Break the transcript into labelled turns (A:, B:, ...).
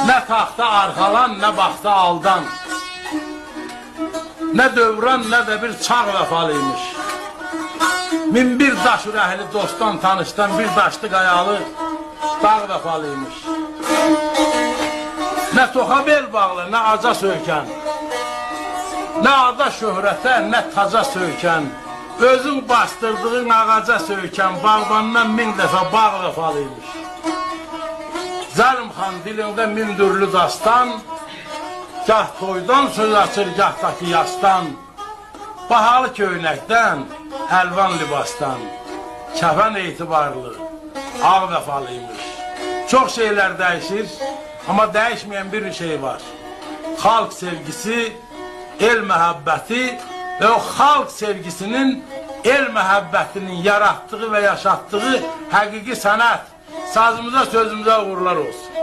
A: Nə taxta arxalan, nə baxta aldan, nə dövran, nə də bir çağ vəfalıymış. Min bir daş ürəkli dostdan tanışdan bir daşlı qayalı dağ vəfalıymış. Nə toxa bel bağlı, nə aca söykən, nə ada şöhrətə, nə taca söykən, özün bastırdığın ağaca söykən, bağbandan min dəfə bağ vəfalıymış. Zəlm xan dilində min dürlü dastan, gah toydan söz açır, gahdakı yastan, bahalı köynəkdən, əlvan libasdan, kəfən etibarlı, ağ vəfalıymış. Çox şeylər dəyişir, amma dəyişməyən bir şey var. Xalq sevgisi, el məhəbbəti və o xalq sevgisinin, el məhəbbətinin yaratdığı və yaşatdığı həqiqi sənət. Sazımıza, sözümüze uğurlar olsun.